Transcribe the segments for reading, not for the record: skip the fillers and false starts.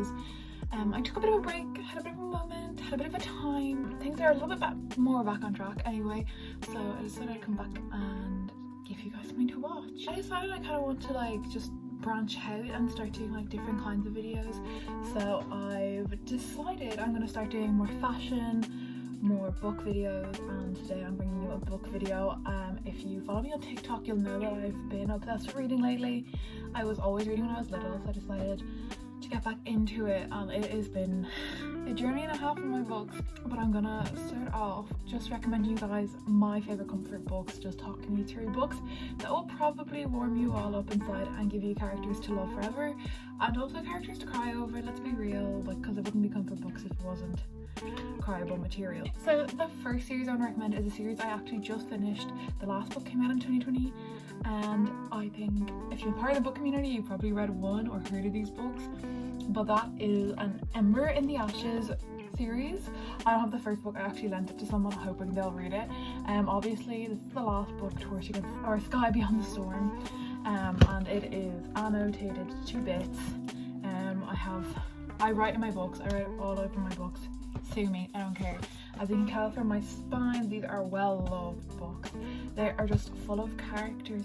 videos. I took a bit of a break, had a bit of a moment, had a bit of a time. Things are a little bit more back on track anyway, so I decided I'd come back and give you guys something to watch. I decided I kind of want to like just branch out and start doing like different kinds of videos, so I've decided I'm going to start doing more fashion, more book videos, and today I'm bringing you a book video. If you follow me on TikTok, you'll know that I've been obsessed with reading lately. I was always reading when I was little, so I decided to get back into it, and it has been a journey and a half with my books. But I'm gonna start off just recommending you guys my favorite comfort books, just talking you through books that will probably warm you all up inside and give you characters to love forever, and also characters to cry over. Let's be real, because it wouldn't be comfort books if it wasn't cryable material. So the first series I want to recommend is a series I actually just finished. The last book came out in 2020, and I think if you're part of the book community, you've probably read one or heard of these books, but that is an Ember in the Ashes series. I don't have the first book. I actually lent it to someone hoping they'll read it. Obviously this is the last book, Sky Beyond the Storm, and it is annotated to bits. I write in my books, I write all over my books. Sue me, I don't care. As you can tell from my spine, these are well loved books. They are just full of characters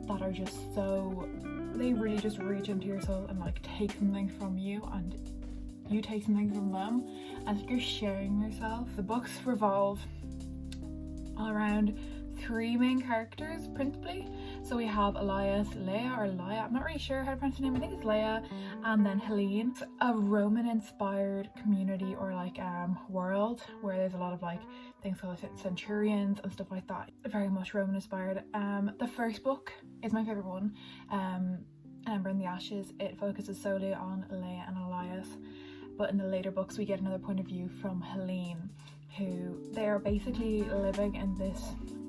that are just so, they really just reach into your soul and like take something from you, and you take something from them, as you're sharing yourself. The books revolve all around three main characters principally. So we have Leia, I'm not really sure how to pronounce her name, I think it's Leia, and then Helene. It's a Roman inspired community or like world where there's a lot of like things called centurions and stuff like that, very much Roman inspired. The first book is my favorite one, Ember in the Ashes. It focuses solely on Leia and Elias, but in the later books we get another point of view from Helene, who they are basically living in this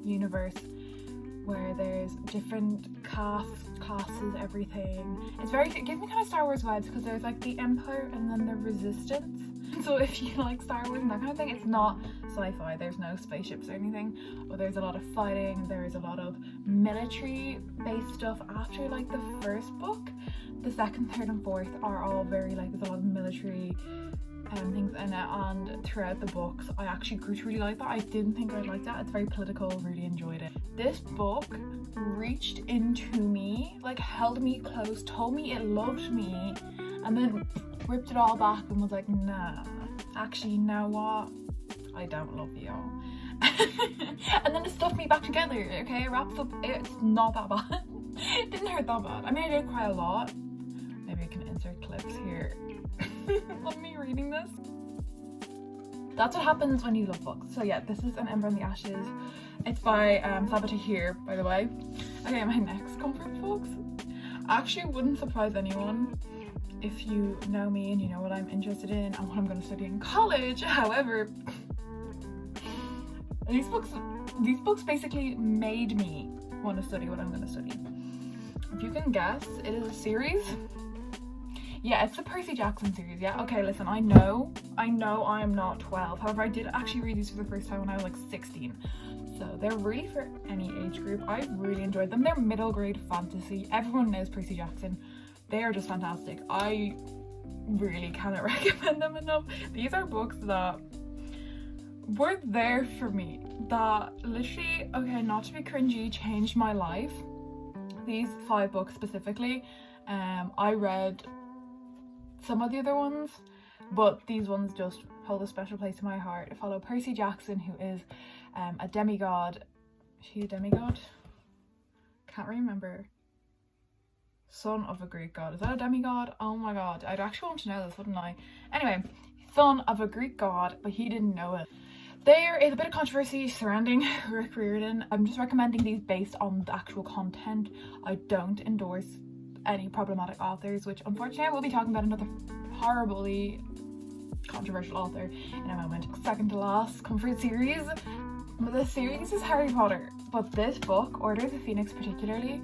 universe where there's different classes, everything. It gives me kind of Star Wars vibes, because there's like the Empire and then the Resistance. So if you like Star Wars and that kind of thing, it's not sci-fi, there's no spaceships or anything, but there's a lot of fighting, there's a lot of military based stuff after like the first book. The second, third and fourth are all very like, there's a lot of military things in it, and throughout the books I actually grew to really like that. I didn't think I'd like that. It's very political, really enjoyed it. This book reached into me, like held me close, told me it loved me, and then ripped it all back and was like, nah, actually, you know what, I don't love you. And then it stuffed me back together. Okay, it wraps up. It's not that bad. It didn't hurt that bad. I mean, I did cry a lot. Maybe I can insert clips here of me reading this. That's what happens when you love books. So yeah, this is an Ember in the Ashes. It's by Sabata here, by the way. Okay, my next comfort books actually wouldn't surprise anyone if you know me and you know what I'm interested in and what I'm going to study in college. However, these books basically made me want to study what I'm going to study. If you can guess, it is a series. Yeah, it's the Percy Jackson series. Yeah, okay, listen, I know I am not 12. However, I did actually read these for the first time when I was like 16. So they're really for any age group. I really enjoyed them. They're middle grade fantasy. Everyone knows Percy Jackson. They are just fantastic. I really cannot recommend them enough. These are books that were there for me, that literally, okay, not to be cringy, changed my life. These 5 books specifically. I read some of the other ones, but these ones just hold a special place in my heart. I follow Percy Jackson, who is a demigod. Is she a demigod? Can't remember. Son of a Greek god. Is that a demigod? Oh my god, I'd actually want to know this, wouldn't I? Anyway, son of a Greek god, but he didn't know it. There is a bit of controversy surrounding Rick Riordan. I'm just recommending these based on the actual content. I don't endorse any problematic authors, which unfortunately I will be talking about another horribly controversial author in a moment. Second to last comfort series. The series is Harry Potter, but this book, Order of the Phoenix particularly,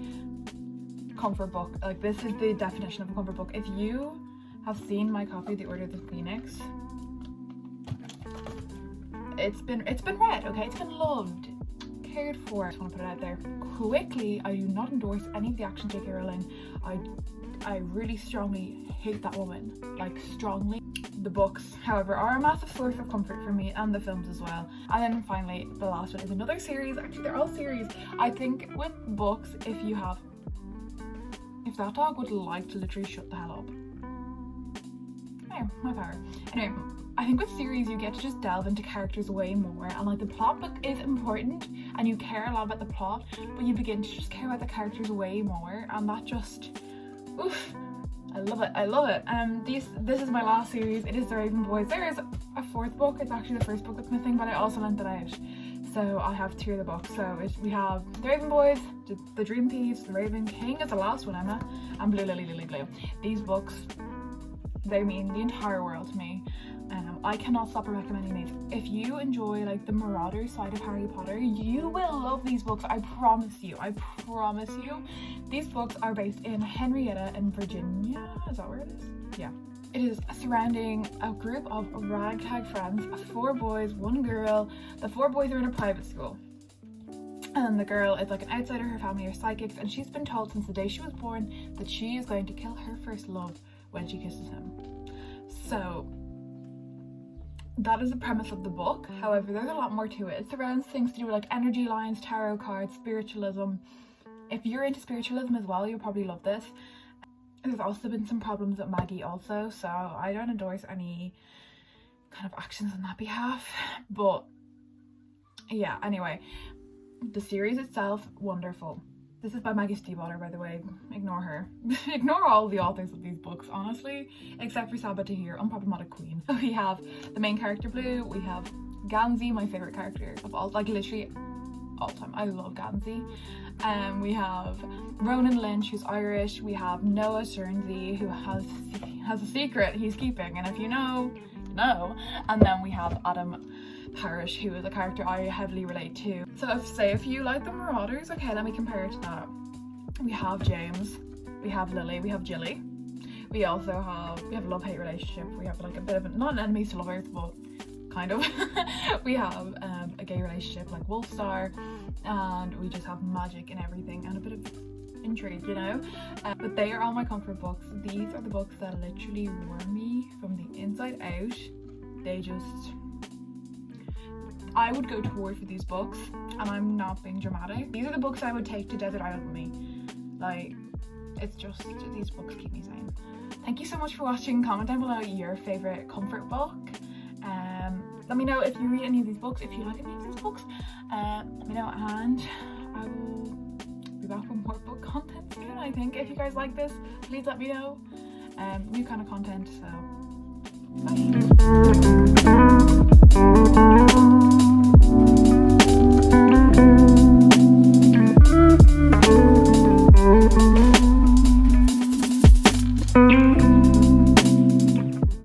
comfort book. Like, this is the definition of a comfort book. If you have seen my copy of the Order of the Phoenix, it's been read, okay? It's been loved, cared for. I just want to put it out there quickly. I do not endorse any of the actions J.K. Rowling. I really strongly hate that woman, like strongly. The books, however, are a massive source of comfort for me, and the films as well. And then finally, the last one is another series. Actually, they're all series. I think with books, if that dog would like to literally shut the hell up. Anyway, my power. Anyway, I think with series you get to just delve into characters way more, and like the plot book is important and you care a lot about the plot, but you begin to just care about the characters way more, and that just, oof, I love it. I love it. This is my last series. It is The Raven Boys. There is a fourth book. It's actually the first book that's missing, but I also lent it out. So I have two of the books. So we have The Raven Boys, The Dream Thieves, The Raven King is the last one, Emma, and Blue Lily Lily Blue. These books, they mean the entire world to me. I cannot stop recommending these. If you enjoy like the Marauder side of Harry Potter, you will love these books. I promise you. I promise you. These books are based in Henrietta in Virginia. Is that where it is? Yeah. It is surrounding a group of ragtag friends, 4 boys, 1 girl. The 4 boys are in a private school. And the girl is like an outsider. Her family are psychics, and she's been told since the day she was born that she is going to kill her first love when she kisses him. So that is the premise of the book. However, there's a lot more to it. It surrounds things to do with like energy lines, tarot cards, spiritualism. If you're into spiritualism as well, you'll probably love this. There's also been some problems with Maggie also, so I don't endorse any kind of actions on that behalf. But yeah, anyway, the series itself, wonderful. This is by Maggie Stiefvater, by the way. Ignore her. Ignore all the authors of these books, honestly, except for Saba Tahir, Unproblematic Queen. We have the main character Blue. We have Gansey, my favorite character of all, like literally all time. I love Gansey. We have Ronan Lynch, who's Irish. We have Noah Cernsey, who has a secret he's keeping, and if you know, you know. And then we have Adam Parrish, who is a character I heavily relate to. So if you like the Marauders, okay, let me compare it to that. We have James, we have Lily, we have Jilly. We have a love-hate relationship. We have like a bit of not enemies to lovers, but kind of. We have a gay relationship like Wolfstar, and we just have magic and everything and a bit of intrigue, you know. But they are all my comfort books. These are the books that literally warm me from the inside out. They just, I would go to war for these books, and I'm not being dramatic. These are the books I would take to Desert Island with me. Like, it's just, these books keep me sane. Thank you so much for watching. Comment down below your favorite comfort book. Let me know if you read any of these books, if you like any of these books. Let me know, and I will be back with more book content soon, I think. If you guys like this, please let me know. New kind of content, so